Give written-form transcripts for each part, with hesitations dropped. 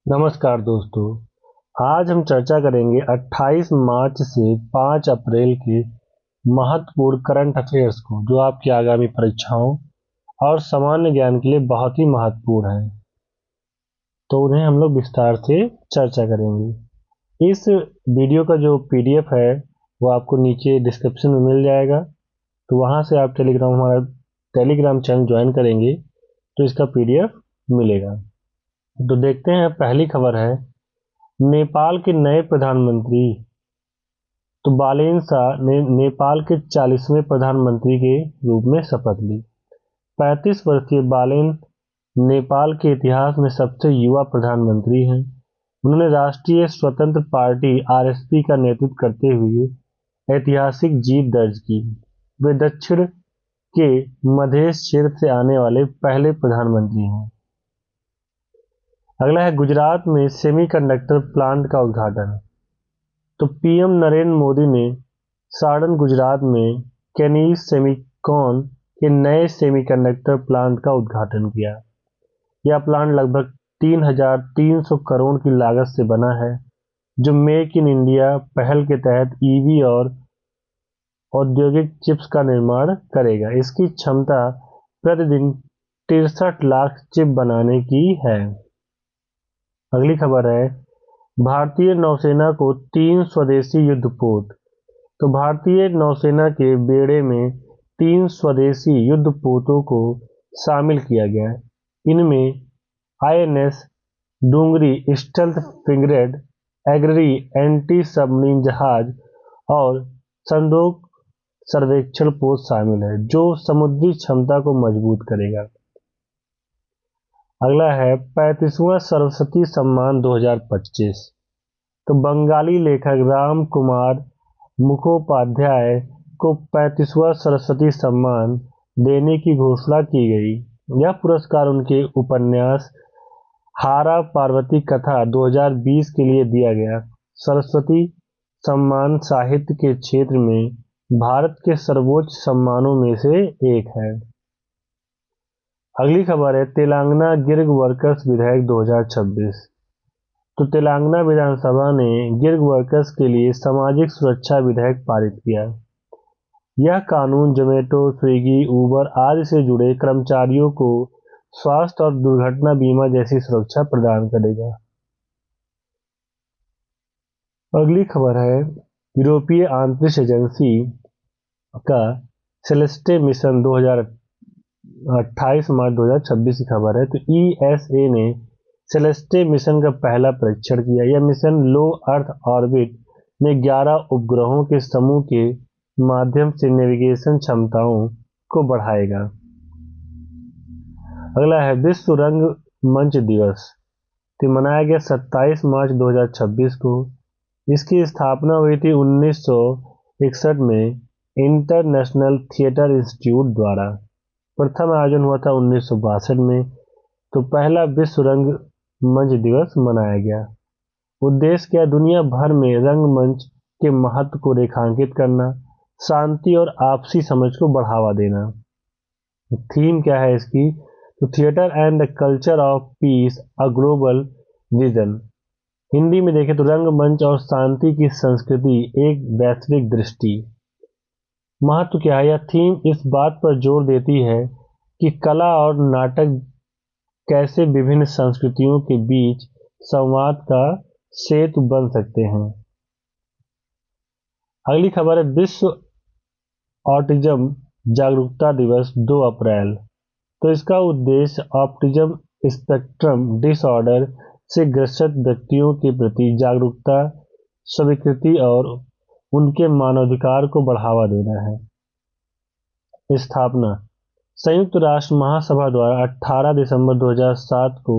नमस्कार दोस्तों। आज हम चर्चा करेंगे 28 मार्च से 5 अप्रैल के महत्वपूर्ण करंट अफेयर्स को, जो आपकी आगामी परीक्षाओं और सामान्य ज्ञान के लिए बहुत ही महत्वपूर्ण हैं। तो उन्हें हम लोग विस्तार से चर्चा करेंगे। इस वीडियो का जो पीडीएफ है वो आपको नीचे डिस्क्रिप्शन में मिल जाएगा। तो वहाँ से आप हमारा टेलीग्राम चैनल ज्वाइन करेंगे तो इसका पीडीएफ मिलेगा। तो देखते हैं, पहली खबर है नेपाल के नए प्रधानमंत्री। तो बालेन शाह ने नेपाल के 40वें प्रधानमंत्री के रूप में शपथ ली। 35 वर्षीय बालेन नेपाल के इतिहास में सबसे युवा प्रधानमंत्री हैं। उन्होंने राष्ट्रीय स्वतंत्र पार्टी आरएसपी का नेतृत्व करते हुए ऐतिहासिक जीत दर्ज की। वे दक्षिण के मधेश क्षेत्र से आने वाले पहले प्रधानमंत्री हैं। अगला है गुजरात में सेमीकंडक्टर प्लांट का उद्घाटन। तो पीएम नरेंद्र मोदी ने साड़न गुजरात में केनीस सेमीकॉन के नए सेमीकंडक्टर प्लांट का उद्घाटन किया। यह प्लांट लगभग 3,300 करोड़ की लागत से बना है, जो मेक इन इंडिया पहल के तहत ईवी और औद्योगिक चिप्स का निर्माण करेगा। इसकी क्षमता प्रतिदिन 63 लाख चिप बनाने की है। अगली खबर है भारतीय नौसेना को 3 स्वदेशी युद्धपोत। तो भारतीय नौसेना के बेड़े में 3 स्वदेशी युद्धपोतों को शामिल किया गया। इनमें आईएनएस डुंगरी स्टेल्थ फ्रिगेट, एग्री एंटी सबमरीन जहाज और संदूक सर्वेक्षण पोत शामिल है, जो समुद्री क्षमता को मजबूत करेगा। अगला है 35वां सरस्वती सम्मान 2025। तो बंगाली लेखक राम कुमार मुखोपाध्याय को 35वां सरस्वती सम्मान देने की घोषणा की गई। यह पुरस्कार उनके उपन्यास हारा पार्वती कथा 2020 के लिए दिया गया। सरस्वती सम्मान साहित्य के क्षेत्र में भारत के सर्वोच्च सम्मानों में से एक है। अगली खबर है तेलंगाना गिग वर्कर्स विधेयक 2026। तो तेलंगाना विधानसभा ने गिग वर्कर्स के लिए सामाजिक सुरक्षा विधेयक पारित किया। यह कानून जोमेटो, स्विगी, उबर आदि से जुड़े कर्मचारियों को स्वास्थ्य और दुर्घटना बीमा जैसी सुरक्षा प्रदान करेगा। अगली खबर है यूरोपीय अंतरिक्ष एजेंसी का सेलेस्टे मिशन 28 मार्च 2026 की खबर है। तो ईएसए ने सेलेस्टे मिशन का पहला परीक्षण किया। यह मिशन लो अर्थ ऑर्बिट में 11 उपग्रहों के समूह के माध्यम से नेविगेशन क्षमताओं को बढ़ाएगा। अगला है विश्व रंगमंच दिवस। तो मनाया गया 27 मार्च 2026 को। इसकी स्थापना हुई थी 1961 में इंटरनेशनल थिएटर इंस्टीट्यूट द्वारा। प्रथम आयोजन हुआ था 1962 में। तो पहला विश्व रंगमंच दिवस मनाया गया। उद्देश्य क्या? दुनिया भर में रंगमंच के महत्व को रेखांकित करना, शांति और आपसी समझ को बढ़ावा देना। थीम क्या है इसकी? तो theatre and the culture of piece, a global vision. Hindi में देखें तो रंगमंच और शांति की संस्कृति, एक वैश्विक दृष्टि। महत्व क्या है? यह थीम इस बात पर जोर देती है कि कला और नाटक कैसे विभिन्न संस्कृतियों के बीच संवाद का सेतु बन सकते हैं। अगली खबर है विश्व ऑटिज्म जागरूकता दिवस 2 अप्रैल। तो इसका उद्देश्य ऑटिज्म स्पेक्ट्रम डिसऑर्डर से ग्रसित व्यक्तियों के प्रति जागरूकता, स्वीकृति और उनके मानवाधिकार को बढ़ावा देना है। स्थापना संयुक्त राष्ट्र महासभा द्वारा 18 दिसंबर 2007 को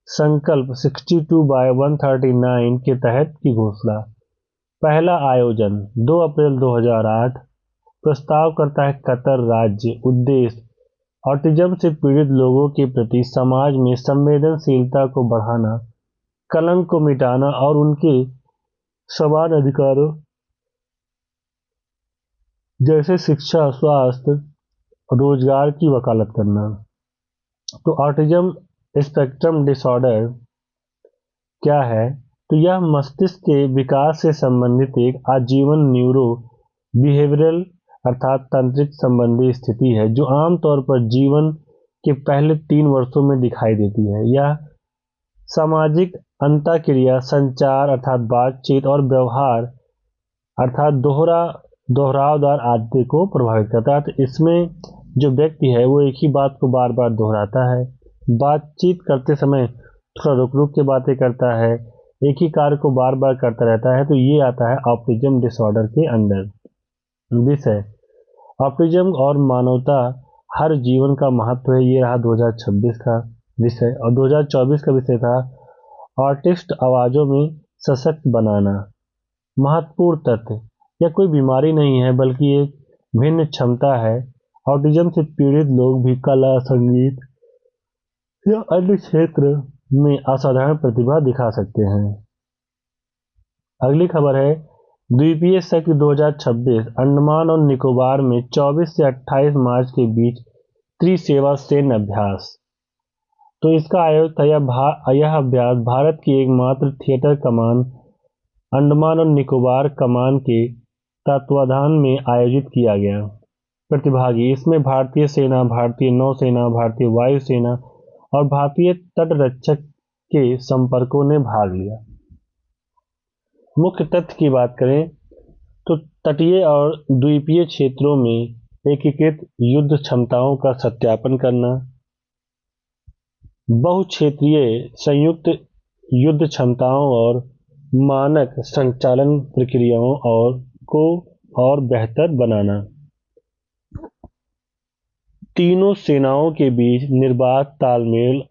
संकल्प 62/139 के तहत की घोषणा। पहला आयोजन 2 अप्रैल 2008। प्रस्ताव करता है कतर राज्य। उद्देश्य ऑटिज्म से पीड़ित लोगों के प्रति समाज में संवेदनशीलता को बढ़ाना, कलंक को मिटाना और उनके समान अधिकारों जैसे शिक्षा, स्वास्थ्य, रोजगार की वकालत करना। तो ऑटिज्म स्पेक्ट्रम डिसऑर्डर क्या है, तो यह मस्तिष्क के विकास से संबंधित एक आजीवन न्यूरो बिहेवियरल अर्थात तंत्रिक संबंधी स्थिति है जो आमतौर पर जीवन के पहले 3 वर्षों में दिखाई देती है। यह सामाजिक अंतःक्रिया, संचार अर्थात बातचीत और व्यवहार अर्थात दोहरावदार आदतें को प्रभावित करता है। तो इसमें जो व्यक्ति है वो एक ही बात को बार बार दोहराता है, बातचीत करते समय थोड़ा रुक रुक के बातें करता है, एक ही कार्य को बार बार करता रहता है। तो ये आता है ऑटिज्म डिसऑर्डर के अंडर। विषय ऑटिज्म और मानवता हर जीवन का महत्व है, ये रहा 2026 का विषय। और 2024 का विषय था ऑटिस्ट आवाज़ों में सशक्त बनाना। महत्वपूर्ण तथ्य, यह कोई बीमारी नहीं है बल्कि एक भिन्न क्षमता है। ऑटिज्म से पीड़ित लोग भी कला, संगीत या अन्य क्षेत्र में असाधारण प्रतिभा दिखा सकते हैं। अगली खबर है द्वीपीय सत्र 2026 अंडमान और निकोबार में 24 से 28 मार्च के बीच त्रिसेवा सैन्य अभ्यास। तो इसका आयोजन था यह अभ्यास भारत की एकमात्र थिएटर कमान अंडमान और निकोबार कमान के तत्वाधान में आयोजित किया गया। प्रतिभागी इसमें भारतीय सेना, भारतीय नौसेना, भारतीय वायुसेना और भारतीय तटरक्षक के संपर्कों ने भाग लिया। मुख्य तथ्य की बात करें तो तटीय और द्वीपीय क्षेत्रों में एकीकृत युद्ध क्षमताओं का सत्यापन करना, बहुक्षेत्रीय संयुक्त युद्ध क्षमताओं और मानक संचालन प्रक्रियाओं और बेहतर बनाना, तीनों सेनाओं के बीच निर्बाध तालमेल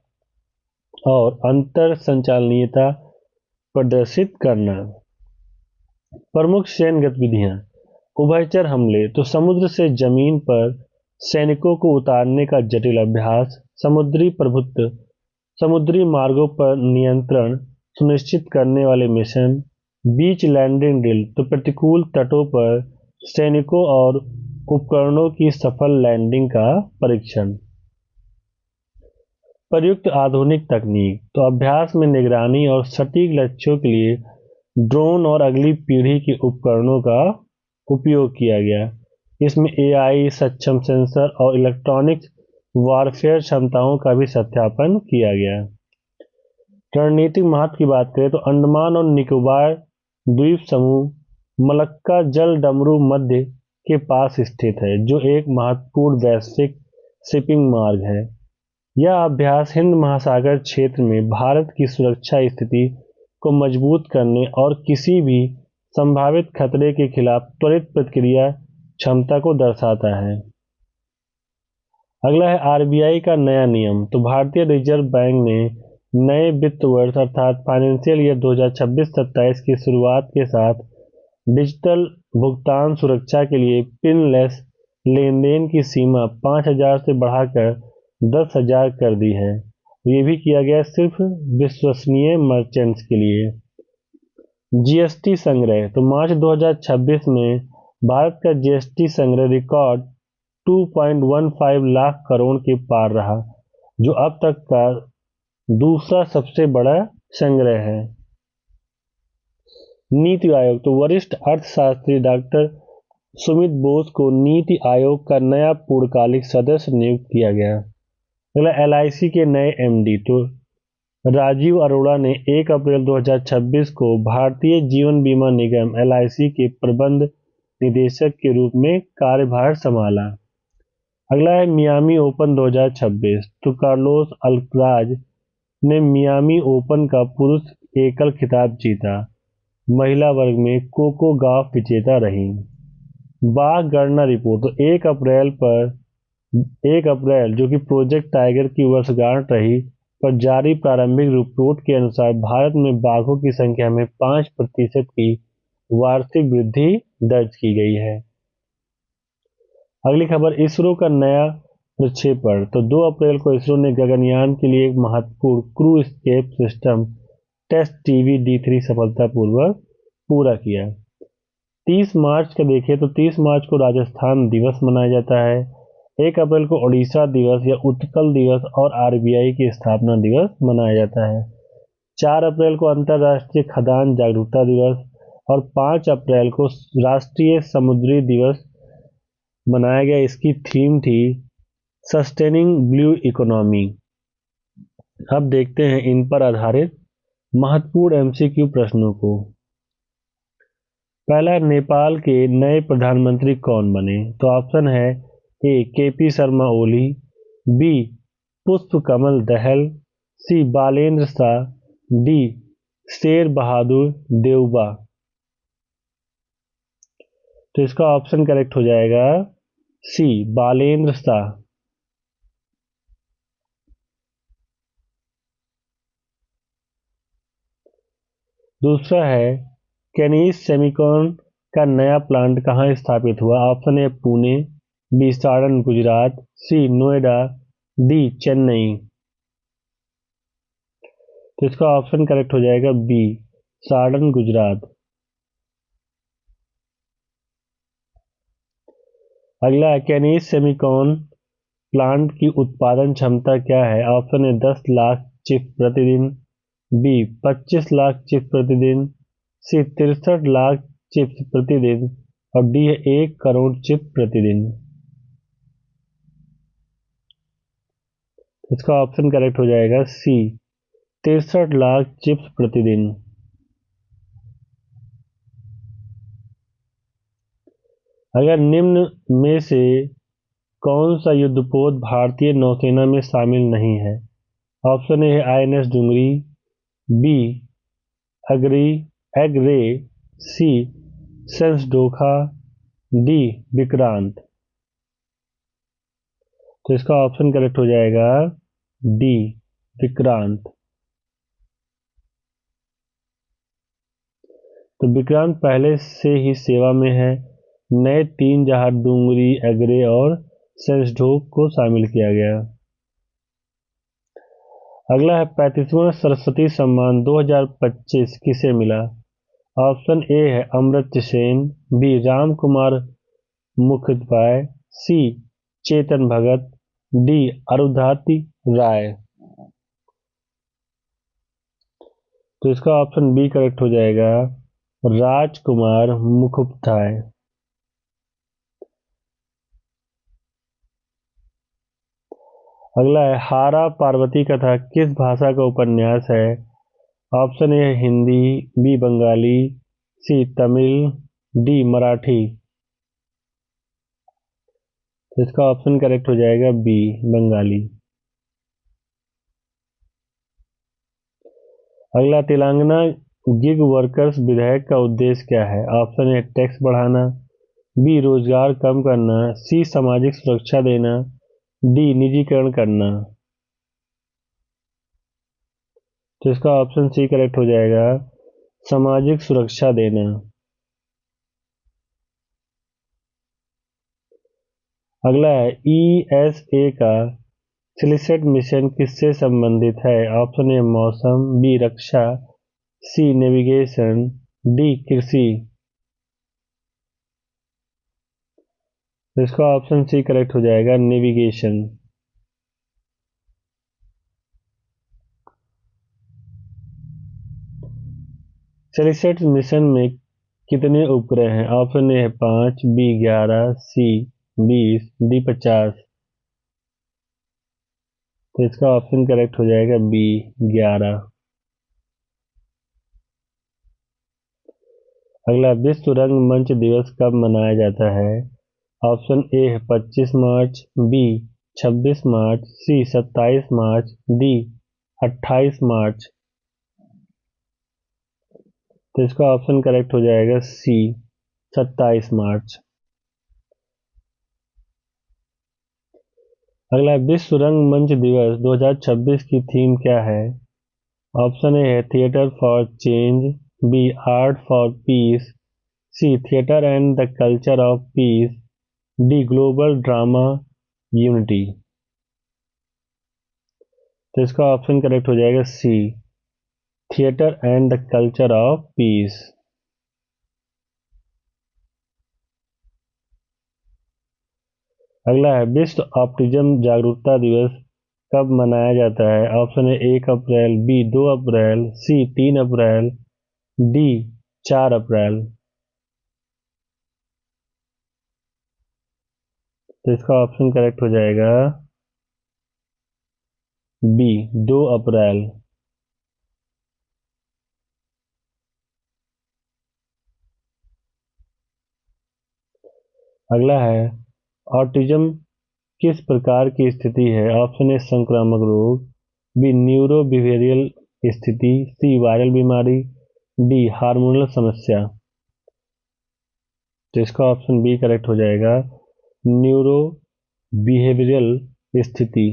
और अंतर संचालनीयता प्रदर्शित करना। प्रमुख सैन्य गतिविधियां, उभयचर हमले, तो समुद्र से जमीन पर सैनिकों को उतारने का जटिल अभ्यास, समुद्री प्रभुत्व, समुद्री मार्गों पर नियंत्रण सुनिश्चित करने वाले मिशन, बीच लैंडिंग ड्रिल, तो प्रतिकूल तटों पर सैनिकों और उपकरणों की सफल लैंडिंग का परीक्षण। प्रयुक्त आधुनिक तकनीक, तो अभ्यास में निगरानी और सटीक लक्ष्यों के लिए ड्रोन और अगली पीढ़ी के उपकरणों का उपयोग किया गया। इसमें एआई सक्षम सेंसर और इलेक्ट्रॉनिक वारफेयर क्षमताओं का भी सत्यापन किया गया। रणनीतिक महत्व की बात करें तो अंडमान और निकोबार द्वीप समूह मलक्का जल डमरू मध्य के पास स्थित है, जो एक महत्वपूर्ण वैश्विक शिपिंग मार्ग है। यह अभ्यास हिंद महासागर क्षेत्र में भारत की सुरक्षा स्थिति को मजबूत करने और किसी भी संभावित खतरे के खिलाफ त्वरित प्रतिक्रिया क्षमता को दर्शाता है। अगला है आरबीआई का नया नियम। तो भारतीय रिजर्व बैंक ने नए वित्त वर्ष अर्थात फाइनेंशियल ईयर 2026-27 की शुरुआत के साथ डिजिटल भुगतान सुरक्षा के लिए पिनलेस लेनदेन की सीमा 5,000 से बढ़ाकर 10,000 कर दी है। ये भी किया गया सिर्फ विश्वसनीय मर्चेंट्स के लिए। जीएसटी संग्रह, तो मार्च 2026 में भारत का जीएसटी संग्रह रिकॉर्ड 2.15 लाख करोड़ के पार रहा, जो अब तक का दूसरा सबसे बड़ा संग्रह है। नीति आयोग, तो वरिष्ठ अर्थशास्त्री डॉक्टर सुमित बोस को नीति आयोग का नया पूर्णकालिक सदस्य नियुक्त किया गया। अगला एलआईसी के नए एमडी, तो राजीव अरोड़ा ने 1 अप्रैल 2026 को भारतीय जीवन बीमा निगम एलआईसी के प्रबंध निदेशक के रूप में कार्यभार संभाला। अगला है मियामी ओपन 2026, तो कार्लोस अल्कराज ने मियामी ओपन का पुरुष एकल खिताब जीता। महिला वर्ग में कोको गॉफ विजेता रही। बाघ गणना रिपोर्ट, तो 1 अप्रैल जो कि प्रोजेक्ट टाइगर की वर्षगांठ रही पर जारी प्रारंभिक रिपोर्ट के अनुसार भारत में बाघों की संख्या में 5% की वार्षिक वृद्धि दर्ज की गई है। अगली खबर इसरो का नया प्रक्षेपण, तो 2 अप्रैल को इसरो ने गगनयान के लिए एक महत्वपूर्ण crew escape system test TVD-3 सफलतापूर्वक पूरा किया। 30 मार्च का देखें तो 30 मार्च को राजस्थान दिवस मनाया जाता है। 1 अप्रैल को ओडिशा दिवस या उत्कल दिवस और आरबीआई की स्थापना दिवस मनाया जाता है। 4 अप्रैल को अंतर्राष्ट्रीय खदान जागरूकता दिवस और 5 अप्रैल को राष्ट्रीय समुद्री दिवस मनाया गया। इसकी थीम थी सस्टेनिंग ब्लू इकोनॉमी। अब देखते हैं इन पर आधारित महत्वपूर्ण एमसीक्यू प्रश्नों को। पहला, नेपाल के नए प्रधानमंत्री कौन बने? तो ऑप्शन है ए केपी शर्मा ओली, बी पुष्प कमल दहल, सी बालेंद्र शाह, डी शेर बहादुर देउबा। तो इसका ऑप्शन करेक्ट हो जाएगा सी बालेंद्र शाह। दूसरा है कैनिस सेमिकॉन का नया प्लांट कहाँ स्थापित हुआ? Option A Pune, B Saran Gujarat, C Noida, D Chennai. तो इसका ऑप्शन करेक्ट हो जाएगा बी सारण गुजरात। अगला है कैनिस सेमिकॉन प्लांट की उत्पादन क्षमता क्या है? ऑप्शन ए 10 लाख चिप्स प्रतिदिन, बी 25 लाख चिप्स प्रतिदिन, सी 63 लाख चिप्स प्रतिदिन और डी है 1 करोड़ चिप्स प्रतिदिन। इसका ऑप्शन करेक्ट हो जाएगा सी 63 लाख चिप्स प्रतिदिन। अगर निम्न में से कौन सा युद्धपोत भारतीय नौसेना में शामिल नहीं है? ऑप्शन ए है आईएनएस डुंगरी, बी एगरे, सी सेंसडोखा, डी विक्रांत। तो इसका ऑप्शन करेक्ट हो जाएगा डी विक्रांत। तो विक्रांत पहले से ही सेवा में है। नए 3 जहाज डुंगरी, एगरे और सेंसडोक को शामिल किया गया। अगला है 35वां सरस्वती सम्मान 2025 किसे मिला? ऑप्शन ए है अमर्त्य सेन, बी राम कुमार मुखोपाध्याय, सी चेतन भगत, डी अरुंधति राय। तो इसका ऑप्शन बी करेक्ट हो जाएगा राजकुमार मुखोपाध्याय। अगला है हारा पार्वती कथा किस भाषा का उपन्यास है? Option A Hindi, B Bengali, C Tamil, D Marathi. तो इसका ऑप्शन करेक्ट हो जाएगा बी बंगाली। अगला तेलंगाना गिग वर्कर्स विधेयक का उद्देश्य क्या है? ऑप्शन ए टैक्स बढ़ाना, बी रोजगार कम करना, सी सामाजिक सुरक्षा देना, डी निजीकरण करना। तो इसका ऑप्शन सी करेक्ट हो जाएगा सामाजिक सुरक्षा देना। अगला है ईएसए का सिलिसेट मिशन किससे संबंधित है? ऑप्शन ए मौसम, बी रक्षा, सी नेविगेशन, डी कृषि। तो इसका ऑप्शन सी करेक्ट हो जाएगा नेविगेशन। सिलिसेट मिशन में कितने उपग्रह हैं? ऑप्शन ए है 5, बी 11, सी 20, डी 50। तो इसका ऑप्शन करेक्ट हो जाएगा बी 11। अगला विश्व रंगमंच दिवस कब मनाया जाता है? ऑप्शन ए है 25 मार्च, बी 26 मार्च, सी 27 मार्च, डी 28 मार्च। तो इसका ऑप्शन करेक्ट हो जाएगा सी 27 मार्च। अगला विश्व रंगमंच दिवस 2026 की थीम क्या है? ऑप्शन ए है theatre for change, B art for peace, C theatre and the culture of peace, D global drama unity. तो इसका ऑप्शन करेक्ट हो जाएगा C theatre and the culture of peace. अगला है विश्व ऑटिज्म जागरूकता दिवस कब मनाया जाता है? Option A 1 April, B 2 April, C 3 April, D 4 April. तो इसका ऑप्शन करेक्ट हो जाएगा बी 2 अप्रैल। अगला है ऑटिज्म किस प्रकार की स्थिति है? ऑप्शन ए संक्रामक रोग, बी न्यूरो बिहेवियरल स्थिति, सी वायरल बीमारी, डी हार्मोनल समस्या। तो इसका ऑप्शन बी करेक्ट हो जाएगा न्यूरो बिहेवियरल स्थिति।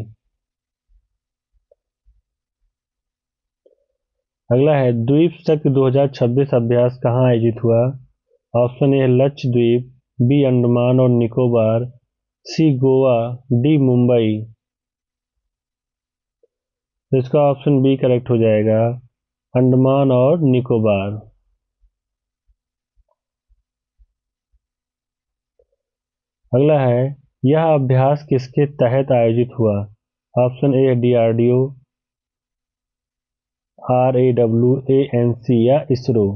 अगला है द्वीप शक्ति 2026 अभ्यास कहाँ आयोजित हुआ? Option A Lakshadweep, B Andaman और निकोबार, सी गोवा, डी मुंबई। तो इसका ऑप्शन बी करेक्ट हो जाएगा अंडमान और निकोबार। अगला है यह अभ्यास किसके तहत आयोजित हुआ? ऑप्शन ए डीआरडीओ, RAW, ANC या इसरो।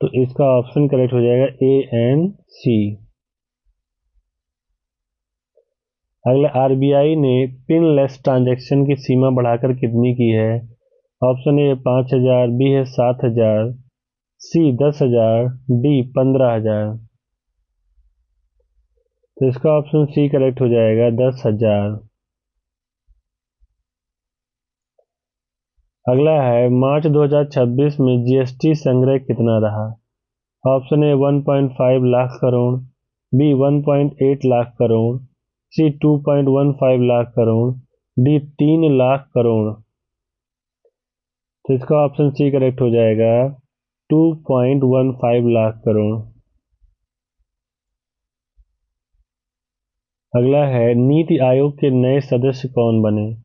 तो इसका ऑप्शन करेक्ट हो जाएगा ANC। अगला RBI ने पिनलेस ट्रांजैक्शन की सीमा बढ़ाकर कितनी की है? ऑप्शन ए 5,000, बी है 7,000, सी 10,000, डी 15,000। तो इसका ऑप्शन सी करेक्ट हो जाएगा 10,000। अगला है मार्च 2026 में GST संग्रह कितना रहा? Option A 1.5 lakh crore, B 1.8 lakh crore, C 2.15 lakh crore, D 3 lakh crore. तो इसका ऑप्शन सी करेक्ट हो जाएगा 2.15 लाख करोड़। अगला है नीति आयोग के नए सदस्य कौन बने?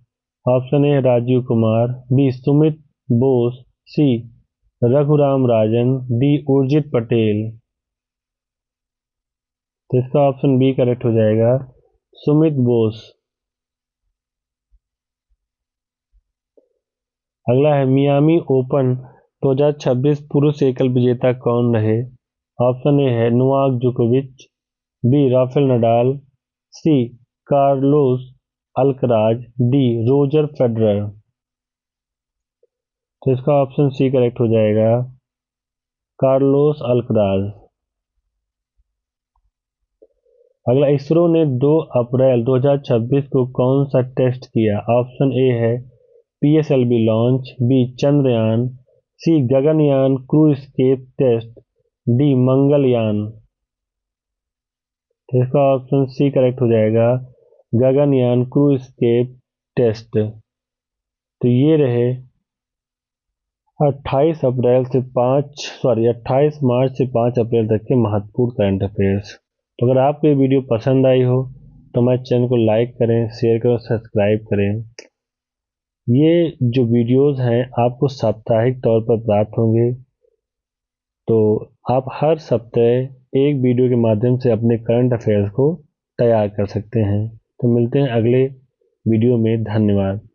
Option A Rajiv Kumar, B Sumit Bose, C Raghuram Rajan, D Urjit Patel. तो इसका ऑप्शन बी करेक्ट हो जाएगा सुमित बोस। अगला है मियामी ओपन 2026 पुरुष एकल विजेता कौन रहे? ऑप्शन ए है नोवाक जोकोविच, B Rafael Nadal, C Carlos Alcaraz, D Roger Federer. तो इसका ऑप्शन सी करेक्ट हो जाएगा कार्लोस अल्कराज। अगला इसरो ने 2 अप्रैल 2026 को कौन सा टेस्ट किया? ऑप्शन ए है PSLV launch, B Chandrayaan, C Gaganyaan crew escape test, D Mangalyaan. तो इसका ऑप्शन सी करेक्ट हो जाएगा गगनयान क्रू एस्केप टेस्ट। तो ये रहे 28 मार्च से 5 अप्रैल तक के महत्वपूर्ण करंट अफेयर्स। तो अगर आपको ये वीडियो पसंद आई हो तो हमारे चैनल को लाइक करें, शेयर करें, सब्सक्राइब करें। ये जो वीडियोस हैं आपको साप्ताहिक तौर पर प्राप्त होंगे, तो आप हर सप्ताह एक वीडियो के माध्यम से अपने करंट अफेयर्स को तैयार कर सकते हैं। तो मिलते हैं अगले वीडियो में। धन्यवाद।